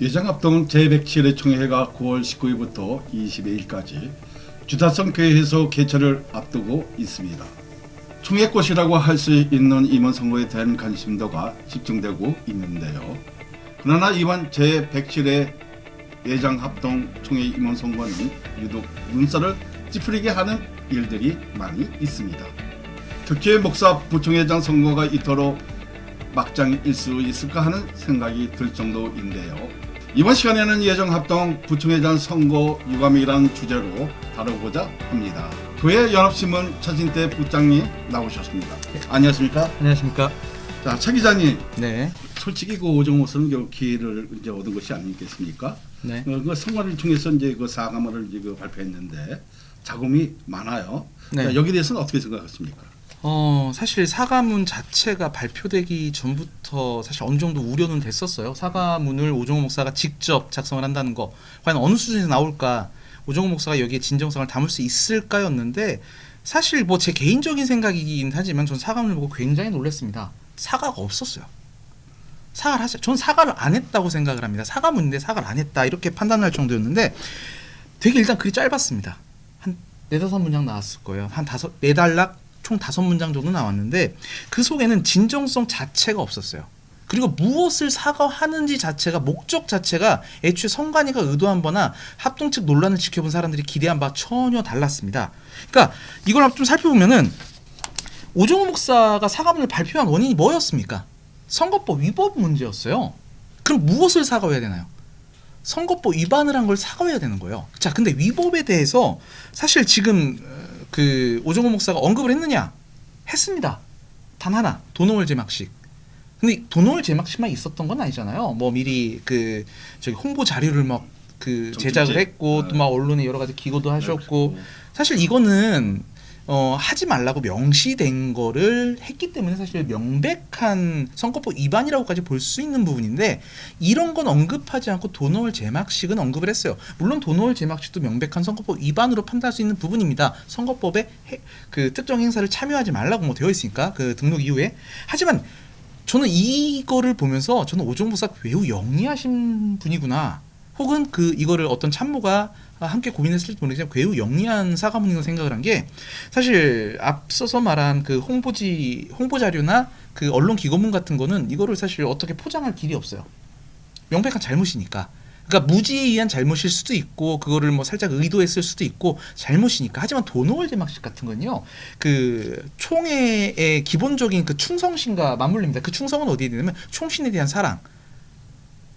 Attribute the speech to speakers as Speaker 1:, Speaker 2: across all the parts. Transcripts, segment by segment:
Speaker 1: 예정합동 제107회 총회가 9월 19일부터 22일까지 주타성 교회에서 개최를 앞두고 있습니다. 총회꽃이라고 할 수 있는 이번 선거에 대한 관심도가 집중되고 있는데요. 그러나 이번 제107회 예정합동 총회 임원 선거는 유독 눈살을 찌푸리게 하는 일들이 많이 있습니다. 특히 목사 부총회장 선거가 이토록 막장일 수 있을까 하는 생각이 들 정도인데요. 이번 시간에는 예정합동 부총회장 선거 유감이라는 주제로 다뤄보자 합니다. 교회 연합신문 차진태 부장님 나오셨습니다. 안녕하십니까?
Speaker 2: 안녕하십니까?
Speaker 1: 자, 차 기자님.
Speaker 2: 네.
Speaker 1: 솔직히 그 오정호선은 기회를 이제 얻은 것이 아니겠습니까?
Speaker 2: 네.
Speaker 1: 그 선거를 통해서 이제 그 사과문을 이제 발표했는데 자금이 많아요.
Speaker 2: 네.
Speaker 1: 자, 여기에 대해서는 어떻게 생각하십니까?
Speaker 2: 사실 사과문 자체가 발표되기 전부터 사실 어느 정도 우려는 됐었어요. 사과문을 오정호 목사가 직접 작성을 한다는 거 과연 어느 수준에서 나올까, 오정호 목사가 여기에 진정성을 담을 수 있을까였는데, 사실 뭐 제 개인적인 생각이긴 하지만 전 사과문을 보고 굉장히 놀랐습니다. 사과가 없었어요. 사과를 하죠. 전 사과를 안 했다고 생각을 합니다. 사과문인데 사과를 안 했다 이렇게 판단할 정도였는데, 되게 일단 글이 짧았습니다. 한 4-5문장 나왔을 거예요. 한 4달락 총 5문장 정도 나왔는데 그 속에는 진정성 자체가 없었어요. 그리고 무엇을 사과하는지 자체가, 목적 자체가 애초에 성관이가 의도한 바나 합동 측 논란을 지켜본 사람들이 기대한 바와 전혀 달랐습니다. 그러니까 이걸 좀 살펴보면은 오정호 목사가 사과문을 발표한 원인이 뭐였습니까? 선거법 위법 문제였어요. 그럼 무엇을 사과해야 되나요? 선거법 위반을 한 걸 사과해야 되는 거예요. 자, 근데 위법에 대해서 사실 지금 그 오정호 목사가 언급을 했느냐? 했습니다. 단 하나, 도노월 제막식. 근데 도노월 제막식만 있었던 건 아니잖아요. 뭐 미리 그 저기 홍보 자료를 막 그 제작을 했고, 또 막 언론에 여러 가지 기고도 하셨고, 사실 이거는 하지 말라고 명시된 거를 했기 때문에 사실 명백한 선거법 위반이라고까지 볼 수 있는 부분인데, 이런 건 언급하지 않고 도노월 제막식은 언급을 했어요. 물론 도노월 제막식도 명백한 선거법 위반으로 판단할 수 있는 부분입니다. 선거법에 그 특정 행사를 참여하지 말라고 뭐 되어 있으니까, 그 등록 이후에. 하지만 저는 이거를 보면서 저는 오정호 목사 매우 영리하신 분이구나, 혹은 그 이거를 어떤 참모가 함께 고민했을지 모르겠지만 매우 영리한 사과문이라고 생각을 한 게, 사실 앞서서 말한 그 홍보 자료나 그 언론 기고문 같은 거는 이거를 사실 어떻게 포장할 길이 없어요. 명백한 잘못이니까. 그러니까 무지에 의한 잘못일 수도 있고, 그거를 뭐 살짝 의도했을 수도 있고, 잘못이니까. 하지만 도노월 제막식 같은 건요, 그 총회의 기본적인 그 충성심과 맞물립니다. 그 충성은 어디에 되냐면 총신에 대한 사랑.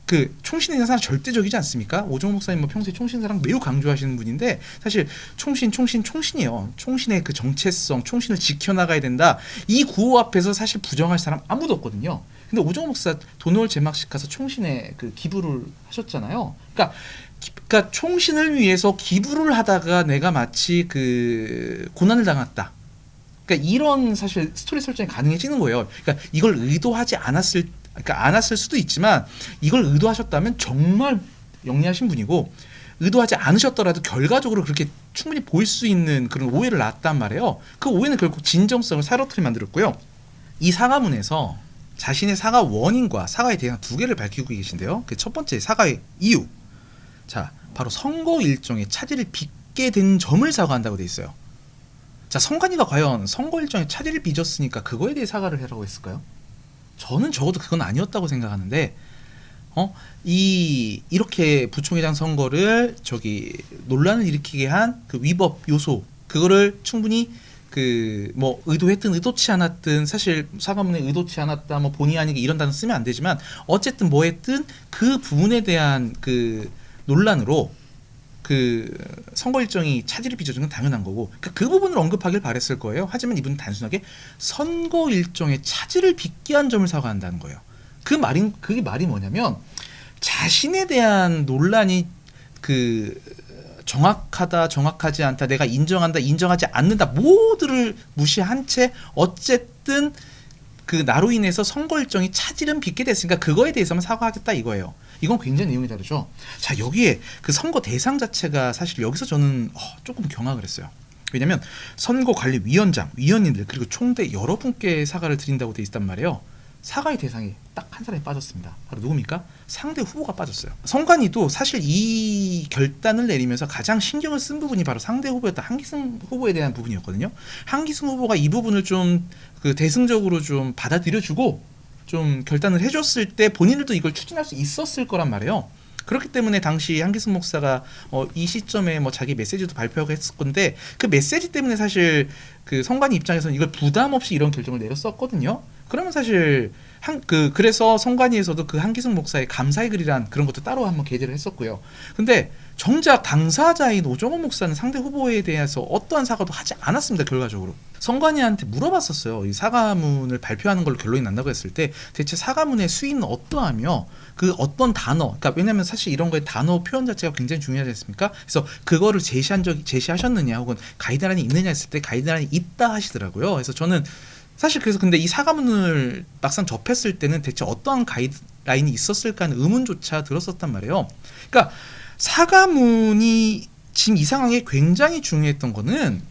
Speaker 2: 그 총신에 대한 사랑 절대적이지 않습니까? 오정호 목사님 뭐 평소에 총신 사랑 매우 강조하시는 분인데, 사실 총신이에요. 총신의 그 정체성, 총신을 지켜나가야 된다. 이 구호 앞에서 사실 부정할 사람 아무도 없거든요. 근데 오정호 목사 도노월 제막식 가서 총신에 그 기부를 하셨잖아요. 그러니까 총신을 위해서 기부를 하다가 내가 마치 그 고난을 당했다. 그러니까 이런 사실 스토리 설정이 가능해지는 거예요. 그러니까 이걸 의도하지 않았을 수도 있지만, 이걸 의도하셨다면 정말 영리하신 분이고, 의도하지 않으셨더라도 결과적으로 그렇게 충분히 보일 수 있는 그런 오해를 낳았단 말이에요. 그 오해는 결국 진정성을 사로트리 만들었고요. 이 사과문에서 자신의 사과 원인과 사과에 대한 2개를 밝히고 계신데요. 그 첫 번째 사과의 이유. 자, 바로 선거 일정에 차질을 빚게 된 점을 사과한다고 돼 있어요. 자, 성관이가 과연 선거 일정에 차질을 빚었으니까 그거에 대해 사과를 하라고 했을까요? 저는 적어도 그건 아니었다고 생각하는데, 이렇게 부총회장 선거를 논란을 일으키게 한 그 위법 요소, 그거를 충분히 그 뭐 의도했든 의도치 않았든, 사실 사과문에 의도치 않았다 뭐 본의 아니게 이런 단어 쓰면 안 되지만, 어쨌든 뭐 했든 그 부분에 대한 그 논란으로 그 선거 일정이 차질을 빚어준 건 당연한 거고, 그러니까 그 부분을 언급하길 바랬을 거예요. 하지만 이분은 단순하게 선거 일정에 차질을 빚게 한 점을 사과한다는 거예요. 그게 말이 뭐냐면, 자신에 대한 논란이 그 정확하다, 정확하지 않다, 내가 인정한다, 인정하지 않는다, 모두를 무시한 채 어쨌든 그 나로 인해서 선거 일정이 차질은 빚게 됐으니까 그거에 대해서만 사과하겠다 이거예요. 이건 굉장히 내용이 다르죠. 자, 여기에 그 선거 대상 자체가 사실 여기서 저는 조금 경악을 했어요. 왜냐면 선거관리위원장, 위원님들, 그리고 총대 여러분께 사과를 드린다고 돼 있단 말이에요. 사과의 대상이 딱 한 사람이 빠졌습니다. 바로 누굽니까? 상대 후보가 빠졌어요. 선관위도 사실 이 결단을 내리면서 가장 신경을 쓴 부분이 바로 상대 후보였던 한기승 후보에 대한 부분이었거든요. 한기승 후보가 이 부분을 좀 그 대승적으로 좀 받아들여주고 좀 결단을 해줬을 때 본인들도 이걸 추진할 수 있었을 거란 말이에요. 그렇기 때문에 당시 한기승 목사가 이 시점에 뭐 자기 메시지도 발표하고 했을 건데 그 메시지 때문에 사실 그 선관위 입장에서는 이걸 부담 없이 이런 결정을 내렸었거든요. 그러면 사실 그래서 선관위에서도 그 한기승 목사의 감사의 글이란 그런 것도 따로 한번 게재를 했었고요. 근데 정작 당사자인 오정호 목사는 상대 후보에 대해서 어떠한 사과도 하지 않았습니다. 결과적으로 선관위한테 물어봤었어요. 이 사과문을 발표하는 걸로 결론이 난다고 했을 때 대체 사과문의 수위는 어떠하며 그 어떤 단어, 그러니까 왜냐하면 사실 이런 거에 단어 표현 자체가 굉장히 중요하지 않습니까? 그래서 그거를 제시하셨느냐 혹은 가이드라인이 있느냐 했을 때 가이드라인이 있다 하시더라고요. 그래서 저는 사실 그래서 근데 이 사과문을 막상 접했을 때는 대체 어떠한 가이드라인이 있었을까 하는 의문조차 들었었단 말이에요. 그러니까 사과문이 지금 이 상황에 굉장히 중요했던 거는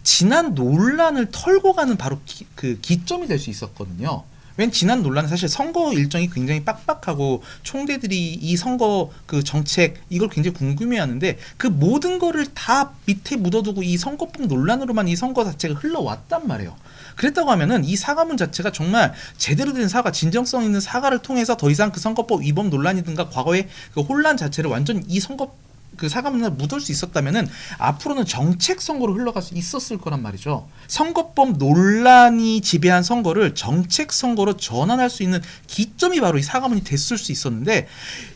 Speaker 2: 지난 논란을 털고 가는 바로 그 기점이 될 수 있었거든요. 왜냐면 지난 논란은 사실 선거 일정이 굉장히 빡빡하고 총대들이 이 선거 그 정책 이걸 굉장히 궁금해하는데 그 모든 거를 다 밑에 묻어두고 이 선거법 논란으로만 이 선거 자체가 흘러왔단 말이에요. 그랬다고 하면은 이 사과문 자체가 정말 제대로 된 사과, 진정성 있는 사과를 통해서 더 이상 그 선거법 위반 논란이든가 과거의 그 혼란 자체를 완전 이 선거 그 사과문에 묻을 수 있었다면은 앞으로는 정책 선거로 흘러갈 수 있었을 거란 말이죠. 선거법 논란이 지배한 선거를 정책 선거로 전환할 수 있는 기점이 바로 이 사과문이 됐을 수 있었는데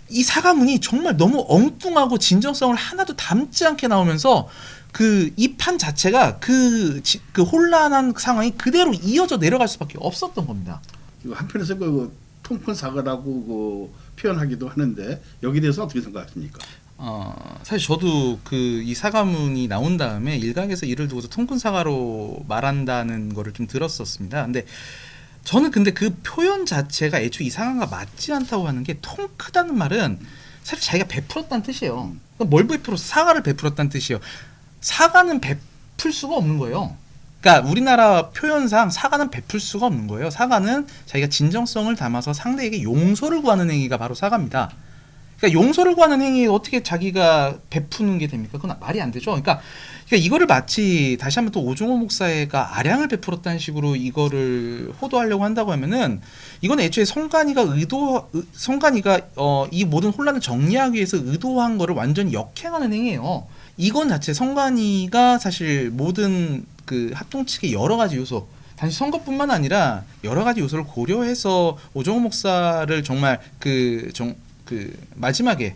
Speaker 2: 이 사과문이 정말 너무 엉뚱하고 진정성을 하나도 담지 않게 나오면서 그 이 판 자체가 그 혼란한 상황이 그대로 이어져 내려갈 수밖에 없었던 겁니다.
Speaker 1: 한편에서 그 통큰 사과라고 그 표현하기도 하는데 여기에 대해서 어떻게 생각하십니까?
Speaker 2: 사실 저도 그 이 사과문이 나온 다음에 일각에서 이를 두고서 통큰 사과로 말한다는 거를 좀 들었었습니다. 근데 저는 근데 그 표현 자체가 애초에 이 상황과 맞지 않다고 하는 게 통 크다는 말은 사실 자기가 베풀었다는 뜻이에요. 뭘 베풀었어? 사과를 베풀었다는 뜻이에요. 사과는 베풀 수가 없는 거예요. 그러니까 우리나라 표현상 사과는 베풀 수가 없는 거예요. 사과는 자기가 진정성을 담아서 상대에게 용서를 구하는 행위가 바로 사과입니다. 그러니까 용서를 구하는 행위에 어떻게 자기가 베푸는 게 됩니까? 그건 말이 안 되죠. 그러니까 이거를 마치 다시 한번 또 오종호 목사가 아량을 베풀었다는 식으로 이거를 호도하려고 한다고 하면은 이건 애초에 성관이가 이 모든 혼란을 정리하기 위해서 의도한 거를 완전히 역행하는 행위예요. 이건 자체 성관이가 사실 모든 그 합동 측의 여러 가지 요소 단지 선거뿐만 아니라 여러 가지 요소를 고려해서 오종호 목사를 정말 그 마지막에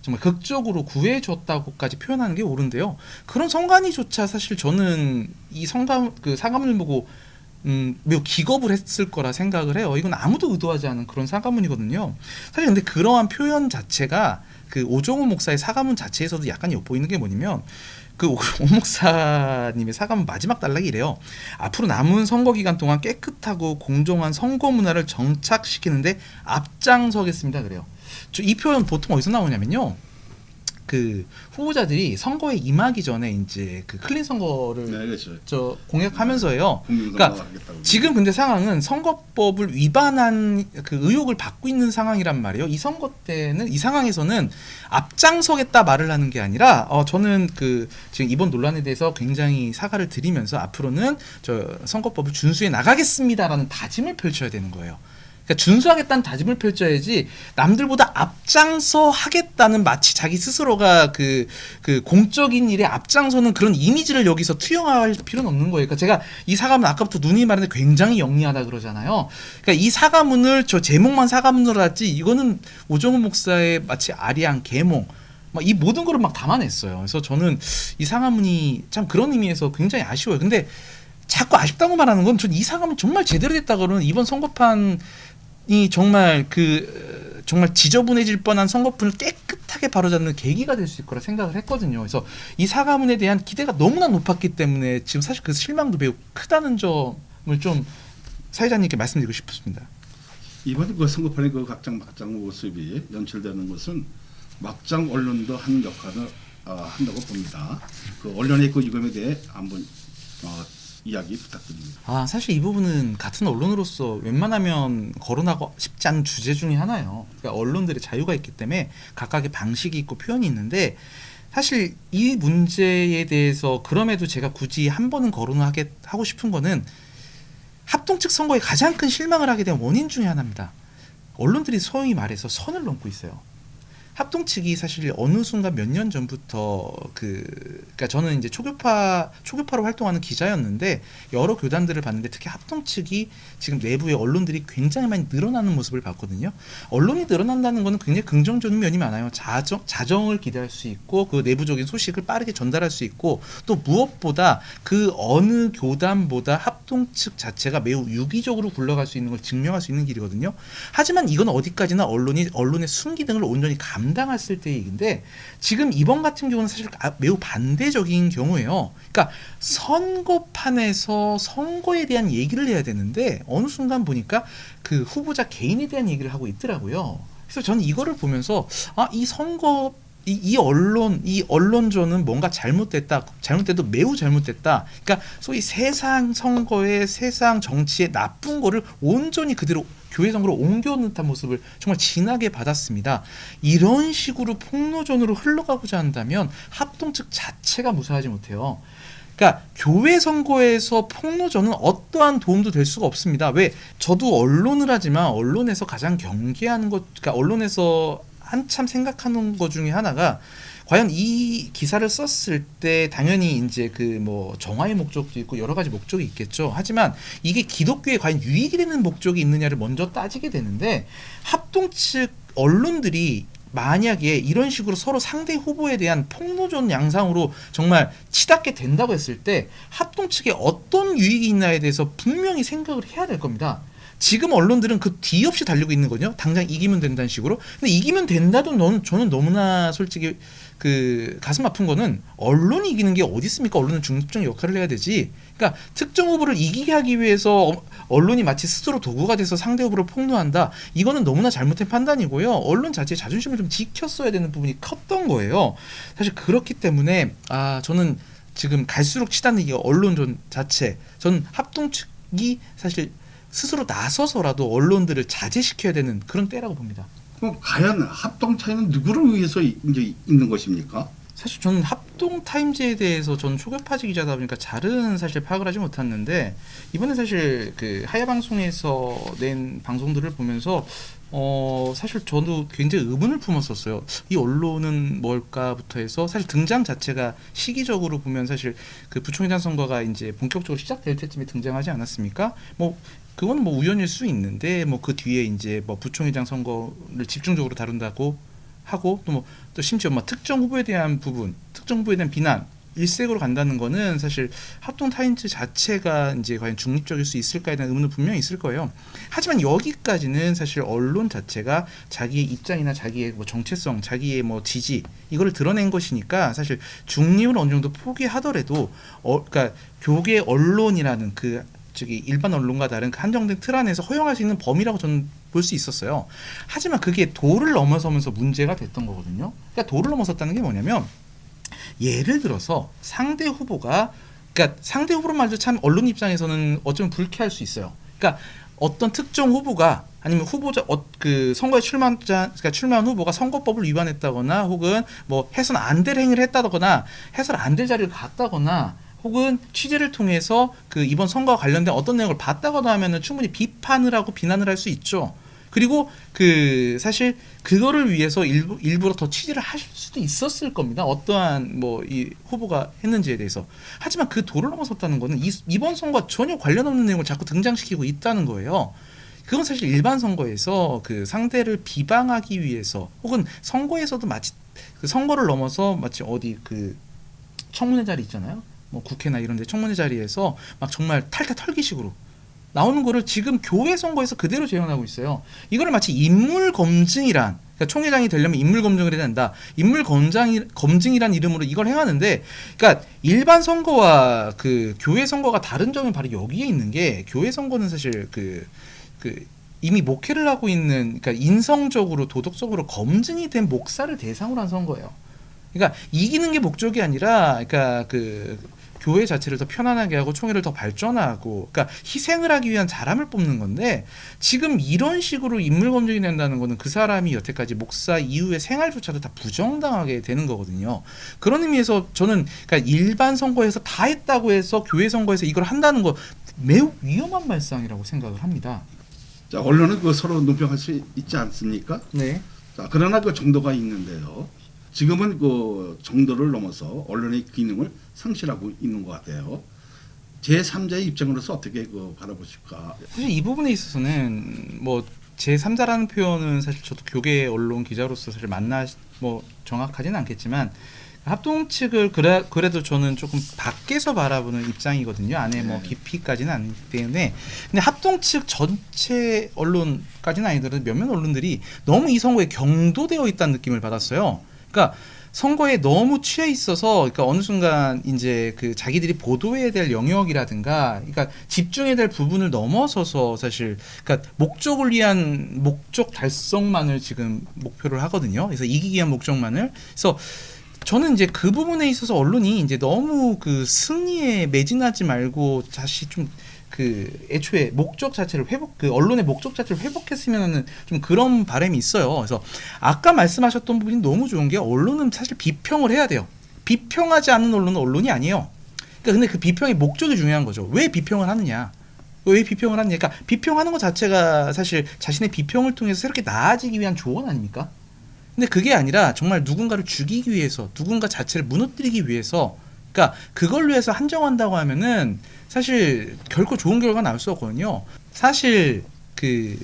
Speaker 2: 정말 극적으로 구해줬다고까지 표현하는 게 옳은데요. 그런 성관이조차 사실 저는 이 사과문을 보고 매우 기겁을 했을 거라 생각을 해요. 이건 아무도 의도하지 않은 그런 사과문이거든요. 사실 근데 그러한 표현 자체가 그 오종호 목사의 사과문 자체에서도 약간 엿보이는 게 뭐냐면 그 오 목사님의 사과문 마지막 단락이 이래요. 앞으로 남은 선거 기간 동안 깨끗하고 공정한 선거 문화를 정착시키는데 앞장서겠습니다. 그래요. 이 표현 보통 어디서 나오냐면요. 그 후보자들이 선거에 임하기 전에 이제 그 클린 선거를
Speaker 1: 네, 그렇죠.
Speaker 2: 공약하면서요. 그러니까 지금 근데 상황은 선거법을 위반한 그 의혹을 받고 있는 상황이란 말이에요. 이 선거 때는 이 상황에서는 앞장서겠다 말을 하는 게 아니라 저는 그 지금 이번 논란에 대해서 굉장히 사과를 드리면서 앞으로는 저 선거법을 준수해 나가겠습니다라는 다짐을 펼쳐야 되는 거예요. 그러니까 준수하겠다는 다짐을 펼쳐야지 남들보다 앞장서 하겠다는 마치 자기 스스로가 그 공적인 일에 앞장서는 그런 이미지를 여기서 투영할 필요는 없는 거예요. 그러니까 제가 이 사과문 아까부터 누님이 말했는데 굉장히 영리하다 그러잖아요. 그러니까 이 사과문을 저 제목만 사과문으로 하지 이거는 오정호 목사의 마치 아리랑 계몽 막 이 모든 거를 막 담아냈어요. 그래서 저는 이 사과문이 참 그런 의미에서 굉장히 아쉬워요. 근데 자꾸 아쉽다고 말하는 건 전 이 사과문 정말 제대로 됐다고는 이번 선거판이 정말 정말 지저분해질 뻔한 선거판을 깨끗하게 바로잡는 계기가 될 수 있을 거라 생각을 했거든요. 그래서 이 사과문에 대한 기대가 너무나 높았기 때문에 지금 사실 그 실망도 매우 크다는 점을 좀 사회자님께 말씀드리고 싶습니다.
Speaker 1: 이번 그 선거판의 그 각장 막장 모습이 연출되는 것은 막장 언론도 한 역할을 한다고 봅니다. 그 언론의 그 유감에 대해 한번 이야기 부탁드립니다.
Speaker 2: 사실 이 부분은 같은 언론으로서 웬만하면 거론하고 싶지 않은 주제 중에 하나예요. 그러니까 언론들의 자유가 있기 때문에 각각의 방식이 있고 표현이 있는데 사실 이 문제에 대해서 그럼에도 제가 굳이 한 번은 거론을 하고 싶은 거는 합동 측 선거에 가장 큰 실망을 하게 된 원인 중에 하나입니다. 언론들이 소위 말해서 선을 넘고 있어요. 합동 측이 사실 어느 순간 몇 년 전부터 그러니까 저는 이제 초교파로 활동하는 기자였는데 여러 교단들을 봤는데 특히 합동 측이 지금 내부의 언론들이 굉장히 많이 늘어나는 모습을 봤거든요. 언론이 늘어난다는 것은 굉장히 긍정적인 면이 많아요. 자정을 기대할 수 있고 그 내부적인 소식을 빠르게 전달할 수 있고 또 무엇보다 그 어느 교단보다 합동 측 자체가 매우 유기적으로 굴러갈 수 있는 걸 증명할 수 있는 길이거든요. 하지만 이건 어디까지나 언론의 순기능을 온전히 감당했을 때의 얘기인데 지금 이번 같은 경우는 사실 매우 반대적인 경우예요. 그러니까 선거판에서 선거에 대한 얘기를 해야 되는데 어느 순간 보니까 그 후보자 개인에 대한 얘기를 하고 있더라고요. 그래서 저는 이거를 보면서 이 선거 이 언론조는 뭔가 잘못돼도 매우 잘못됐다. 그러니까 소위 세상 선거에 세상 정치에 나쁜 거를 온전히 그대로 교회 선거로 옮겨놓는 모습을 정말 진하게 받았습니다. 이런 식으로 폭로전으로 흘러가고자 한다면 합동 측 자체가 무사하지 못해요. 그러니까 교회 선거에서 폭로전은 어떠한 도움도 될 수가 없습니다. 왜? 저도 언론을 하지만 언론에서 가장 경계하는 것, 그러니까 언론에서 한참 생각하는 것 중에 하나가 과연 이 기사를 썼을 때 당연히 이제 그 뭐 정화의 목적도 있고 여러 가지 목적이 있겠죠. 하지만 이게 기독교에 과연 유익이 되는 목적이 있느냐를 먼저 따지게 되는데 합동 측 언론들이 만약에 이런 식으로 서로 상대 후보에 대한 폭로전 양상으로 정말 치닫게 된다고 했을 때 합동 측에 어떤 유익이 있나에 대해서 분명히 생각을 해야 될 겁니다. 지금 언론들은 그 뒤 없이 달리고 있는 거죠. 당장 이기면 된다는 식으로. 근데 이기면 된다도 저는 너무나 솔직히 그 가슴 아픈 거는 언론이 이기는 게 어디 있습니까? 언론은 중립적 역할을 해야 되지. 그러니까 특정 후보를 이기게 하기 위해서 언론이 마치 스스로 도구가 돼서 상대 후보를 폭로한다. 이거는 너무나 잘못된 판단이고요. 언론 자체의 자존심을 좀 지켰어야 되는 부분이 컸던 거예요. 사실 그렇기 때문에 저는 지금 갈수록 치닫는 이 언론전 자체, 저는 합동 측이 사실 스스로 나서서라도 언론들을 자제시켜야 되는 그런 때라고 봅니다.
Speaker 1: 그럼 과연 합동 차이는 누구를 위해서 이제 있는 것입니까?
Speaker 2: 사실 저는 합동 타임즈에 대해서 저는 초급파지 기자다 보니까 잘은 사실 파악을 하지 못했는데 이번에 사실 그 하야 방송에서 낸 방송들을 보면서 사실 저도 굉장히 의문을 품었었어요. 이 언론은 뭘까부터 해서 사실 등장 자체가 시기적으로 보면 사실 그 부총회장 선거가 이제 본격적으로 시작될 때쯤에 등장하지 않았습니까? 그건 우연일 수 있는데 그 뒤에 이제 부총회장 선거를 집중적으로 다룬다고 하고 또 심지어 특정 후보에 대한 비난 일색으로 간다는 거는 사실 합동 타임즈 자체가 이제 과연 중립적일 수 있을까에 대한 의문은 분명히 있을 거예요. 하지만 여기까지는 사실 언론 자체가 자기의 입장이나 자기의 정체성, 자기의 지지 이거를 드러낸 것이니까 사실 중립을 어느 정도 포기하더라도 그러니까 교계 언론이라는 일반 언론과 다른 한정된 틀 안에서 허용할 수 있는 범위라고 저는 볼 수 있었어요. 하지만 그게 도를 넘어서면서 문제가 됐던 거거든요. 그러니까 도를 넘어섰다는 게 뭐냐면 예를 들어서 상대 후보가 그러니까 상대 후보 말도 참 언론 입장에서는 어쩌면 불쾌할 수 있어요. 그러니까 어떤 특정 후보가 아니면 후보자 그 선거에 출마한 후보가 선거법을 위반했다거나 혹은 해선 안 될 행위를 했다거나 해선 안 될 자리를 갔다거나 혹은 취재를 통해서 그 이번 선거와 관련된 어떤 내용을 봤다거나 하면은 충분히 비판을 하고 비난을 할 수 있죠. 그리고 사실 그거를 위해서 일부러 더 취재를 하실 수도 있었을 겁니다. 어떠한 이 후보가 했는지에 대해서. 하지만 그 도를 넘어섰다는 거는 이번 선거와 전혀 관련 없는 내용을 자꾸 등장시키고 있다는 거예요. 그건 사실 일반 선거에서 그 상대를 비방하기 위해서 혹은 선거에서도 마치 그 선거를 넘어서 마치 어디 그 청문회 자리 있잖아요. 국회나 이런 데 청문회 자리에서 정말 탈탈 털기식으로 나오는 거를 지금 교회 선거에서 그대로 재현하고 있어요. 이거를 마치 인물 검증이란 그러니까 총회장이 되려면 인물 검증을 해야 된다. 인물 검증이란 이름으로 이걸 행하는데 그러니까 일반 선거와 그 교회 선거가 다른 점이 바로 여기에 있는 게 교회 선거는 사실 이미 목회를 하고 있는 그러니까 인성적으로 도덕적으로 검증이 된 목사를 대상으로 한 선거예요. 그러니까 이기는 게 목적이 아니라 그러니까 교회 자체를 더 편안하게 하고 총회를 더 발전하고, 그러니까 희생을 하기 위한 사람을 뽑는 건데 지금 이런 식으로 인물 검증이 된다는 거는 그 사람이 여태까지 목사 이후의 생활조차도 다 부정당하게 되는 거거든요. 그런 의미에서 저는 그러니까 일반 선거에서 다 했다고 해서 교회 선거에서 이걸 한다는 거 매우 위험한 발상이라고 생각을 합니다.
Speaker 1: 자, 언론은 그 서로 논평할 수 있지 않습니까?
Speaker 2: 네.
Speaker 1: 자, 그러나 그 정도가 있는데요. 지금은 그 정도를 넘어서 언론의 기능을 상실하고 있는 것 같아요. 제3자의 입장으로서 어떻게 그 바라보실까?
Speaker 2: 사실 이 부분에 있어서는 뭐 제3자라는 표현은 사실 저도 교계 언론 기자로서 사실 뭐 정확하지는 않겠지만 합동 측을 그래도 저는 조금 밖에서 바라보는 입장이거든요. 안에 뭐 깊이까지는 아니기 때문에. 근데 합동 측 전체 언론까지는 아니더라도 몇몇 언론들이 너무 이 선거에 경도되어 있다는 느낌을 받았어요. 그러니까 선거에 너무 취해 있어서, 그러니까 어느 순간 이제 그 자기들이 보도해야 될 영역이라든가, 그러니까 집중해야 될 부분을 넘어서서 사실, 그러니까 목적을 위한 목적 달성만을 지금 목표를 하거든요. 그래서 이기기 위한 목적만을. 그래서 저는 이제 그 부분에 있어서 언론이 이제 너무 그 승리에 매진하지 말고 다시 좀 그 애초에 목적 자체를 그 언론의 목적 자체를 회복했으면 하는 좀 그런 바람이 있어요. 그래서 아까 말씀하셨던 부분이 너무 좋은 게 언론은 사실 비평을 해야 돼요. 비평하지 않는 언론은 언론이 아니에요. 그러니까 근데 그 비평의 목적이 중요한 거죠. 왜 비평을 하느냐? 왜 비평을 하느냐? 그러니까 비평하는 것 자체가 사실 자신의 비평을 통해서 새롭게 나아지기 위한 조언 아닙니까? 근데 그게 아니라 정말 누군가를 죽이기 위해서, 누군가 자체를 무너뜨리기 위해서, 그러니까 그걸 위해서 한정한다고 하면은 사실 결코 좋은 결과가 나올 수 없거든요. 사실 그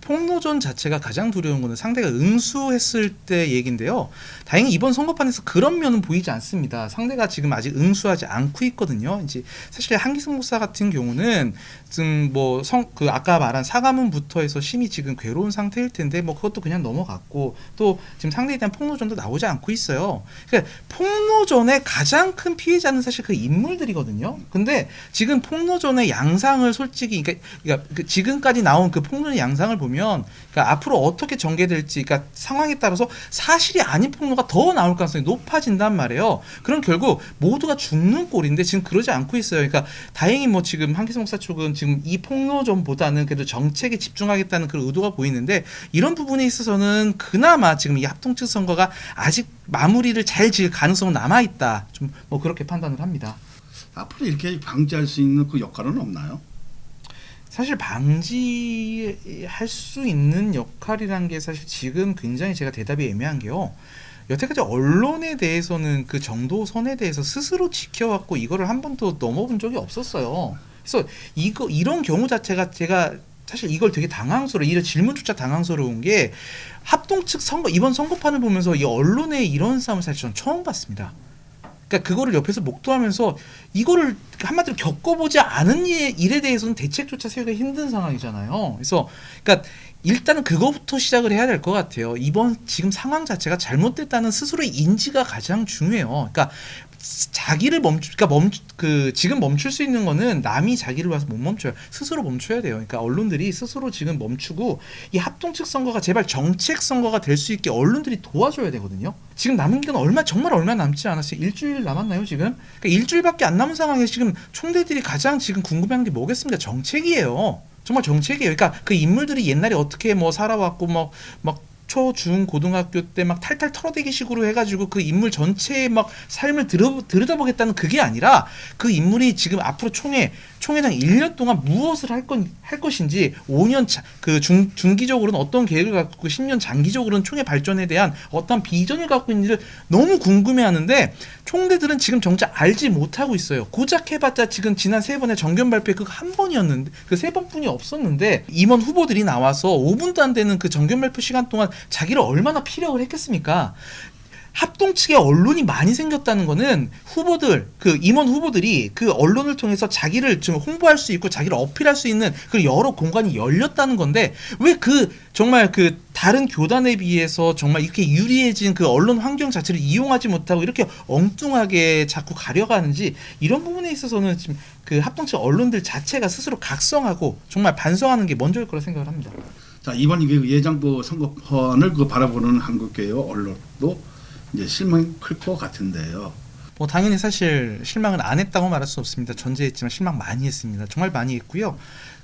Speaker 2: 폭로전 자체가 가장 두려운 거는 상대가 응수했을 때 얘긴데요. 다행히 이번 선거판에서 그런 면은 보이지 않습니다. 상대가 지금 아직 응수하지 않고 있거든요. 이제 사실 한기승 목사 같은 경우는 지금 뭐 그 아까 말한 사과문부터 해서 심히 지금 괴로운 상태일 텐데 뭐 그것도 그냥 넘어갔고, 또 지금 상대에 대한 폭로전도 나오지 않고 있어요. 그러니까 폭로전의 가장 큰 피해자는 사실 그 인물들이거든요. 근데 지금 폭로전의 양상을 솔직히 그러니까 지금까지 나온 그 폭로의 양상을 보면, 그러니까 앞으로 어떻게 전개될지, 그러니까 상황에 따라서 사실이 아닌 폭로가 더 나올 가능성이 높아진단 말이에요. 그럼 결국 모두가 죽는 꼴인데 지금 그러지 않고 있어요. 그러니까 다행히 뭐 지금 한기성 목사 쪽은 지금 이 폭로전보다는 그래도 정책에 집중하겠다는 그런 의도가 보이는데, 이런 부분에 있어서는 그나마 지금 이 합동측 선거가 아직 마무리를 잘 지을 가능성은 남아 있다. 좀 뭐 그렇게 판단을 합니다.
Speaker 1: 앞으로 이렇게 방지할 수 있는 그 역할은 없나요?
Speaker 2: 사실 방지할 수 있는 역할이란 게 사실 지금 굉장히 제가 대답이 애매한 게요. 여태까지 언론에 대해서는 그 정도 선에 대해서 스스로 지켜왔고 이거를 한 번도 넘어본 적이 없었어요. 그래서 이런 경우 자체가 제가 사실 이걸 되게 이런 질문조차 당황스러운 게, 합동 측 이번 선거판을 보면서 이 언론의 이런 싸움을 사실 저는 처음 봤습니다. 그러니까 그거를 옆에서 목도하면서 이거를 한마디로 겪어보지 않은 일에 대해서는 대책조차 세우기가 힘든 상황이잖아요. 그래서 그러니까 일단은 그거부터 시작을 해야 될 것 같아요. 이번 지금 상황 자체가 잘못됐다는 스스로의 인지가 가장 중요해요. 그러니까 자기를 지금 멈출 수 있는 거는 남이 자기를 와서 못 멈춰요. 스스로 멈춰야 돼요. 그러니까 언론들이 스스로 지금 멈추고 이 합동측 선거가 제발 정책 선거가 될 수 있게 언론들이 도와줘야 되거든요. 지금 남은 기간 정말 얼마 남지 않았어요. 일주일 남았나요 지금? 그러니까 일주일밖에 안 남은 상황에서 지금 총대들이 가장 지금 궁금해하는 게 뭐겠습니까? 정책이에요. 정말 정책이에요. 그러니까 그 인물들이 옛날에 어떻게 뭐 살아왔고 막 초, 중, 고등학교 때 막 탈탈 털어대기 식으로 해가지고 그 인물 전체의 막 삶을 들여다보겠다는 그게 아니라, 그 인물이 지금 앞으로 총회장 1년 동안 무엇을 할 것인지, 5년 중기적으로는 어떤 계획을 갖고 10년 장기적으로는 총회 발전에 대한 어떤 비전을 갖고 있는지를 너무 궁금해하는데, 총대들은 지금 정작 알지 못하고 있어요. 고작 해봤자 지금 지난 3번의 정견 발표 그거 한 번이었는데, 그 3번뿐이 없었는데, 임원 후보들이 나와서 5분도 안 되는 그 정견 발표 시간 동안 자기를 얼마나 피력을 했겠습니까? 합동 측에 언론이 많이 생겼다는 거는 임원 후보들이 그 언론을 통해서 자기를 좀 홍보할 수 있고 자기를 어필할 수 있는 그 여러 공간이 열렸다는 건데, 왜 정말 다른 교단에 비해서 정말 이렇게 유리해진 그 언론 환경 자체를 이용하지 못하고 이렇게 엉뚱하게 자꾸 가려가는지, 이런 부분에 있어서는 지금 그 합동 측 언론들 자체가 스스로 각성하고 정말 반성하는 게 먼저일 거라 생각을 합니다.
Speaker 1: 자, 이번 예정부 선거판을 바라보는 한국계요 언론도 이제 실망이 클 것 같은데요.
Speaker 2: 뭐 당연히 사실 실망을 안 했다고 말할 수 없습니다. 존재했지만 실망 많이 했습니다. 정말 많이 했고요.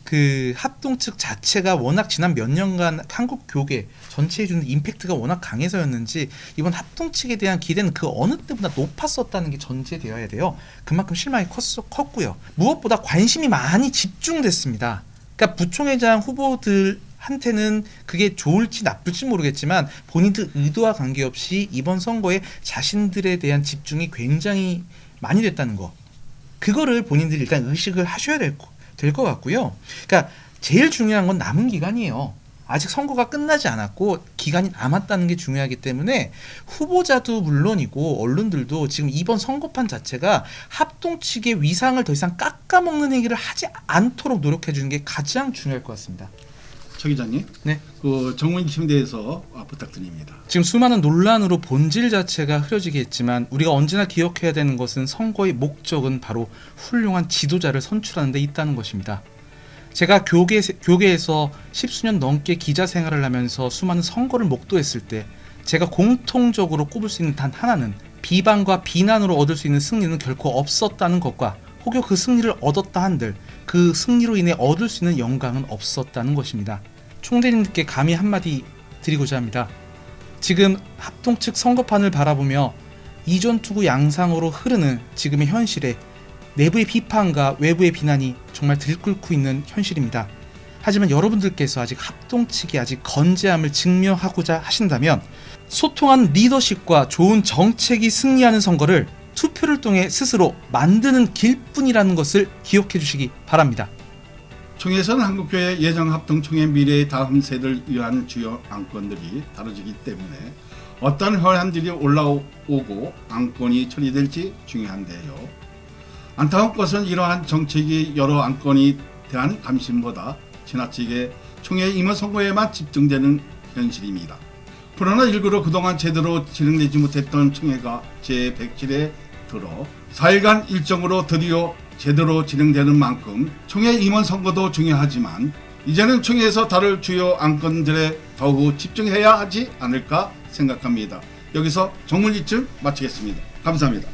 Speaker 2: 그 합동 측 자체가 워낙 지난 몇 년간 한국 교계 전체에 주는 임팩트가 워낙 강해서였는지 이번 합동 측에 대한 기대는 그 어느 때보다 높았었다는 게 전제되어야 돼요. 그만큼 실망이 컸고요. 무엇보다 관심이 많이 집중됐습니다. 그러니까 부총회장 후보들한테는 그게 좋을지 나쁠지 모르겠지만 본인들 의도와 관계없이 이번 선거에 자신들에 대한 집중이 굉장히 많이 됐다는 거, 그거를 본인들이 일단 의식을 하셔야 될 것 같고요. 그러니까 제일 중요한 건 남은 기간이에요. 아직 선거가 끝나지 않았고 기간이 남았다는 게 중요하기 때문에 후보자도 물론이고 언론들도 지금 이번 선거판 자체가 합동 측의 위상을 더 이상 깎아먹는 행위를 하지 않도록 노력해 주는 게 가장 중요할 것 같습니다.
Speaker 1: 차 기자님,
Speaker 2: 네.
Speaker 1: 그 정무인 침대에서 부탁드립니다.
Speaker 2: 지금 수많은 논란으로 본질 자체가 흐려지게 했지만 우리가 언제나 기억해야 되는 것은 선거의 목적은 바로 훌륭한 지도자를 선출하는 데 있다는 것입니다. 제가 교계에서 10수년 넘게 기자 생활을 하면서 수많은 선거를 목도했을 때 제가 공통적으로 꼽을 수 있는 단 하나는 비방과 비난으로 얻을 수 있는 승리는 결코 없었다는 것과 혹여 그 승리를 얻었다 한들 그 승리로 인해 얻을 수 있는 영광은 없었다는 것입니다. 총대님들께 감히 한마디 드리고자 합니다. 지금 합동 측 선거판을 바라보며 이전 투구 양상으로 흐르는 지금의 현실에 내부의 비판과 외부의 비난이 정말 들끓고 있는 현실입니다. 하지만 여러분들께서 아직 합동 측이 아직 건재함을 증명하고자 하신다면 소통한 리더십과 좋은 정책이 승리하는 선거를 투표를 통해 스스로 만드는 길뿐이라는 것을 기억해 주시기 바랍니다.
Speaker 1: 총회에서는 한국교회 예정합동총회 미래의 다음 세대를 위한 주요 안건들이 다뤄지기 때문에 어떤 현안들이 올라오고 안건이 처리될지 중요한데요. 안타까운 것은 이러한 정책이 여러 안건이 대한 관심보다 지나치게 총회 임원 선거에만 집중되는 현실입니다. 코로나19로 그동안 제대로 진행되지 못했던 총회가 제107에 들어 4일간 일정으로 드디어 제대로 진행되는 만큼 총회 임원 선거도 중요하지만 이제는 총회에서 다룰 주요 안건들에 더욱 집중해야 하지 않을까 생각합니다. 여기서 정문 이쯤 마치겠습니다. 감사합니다.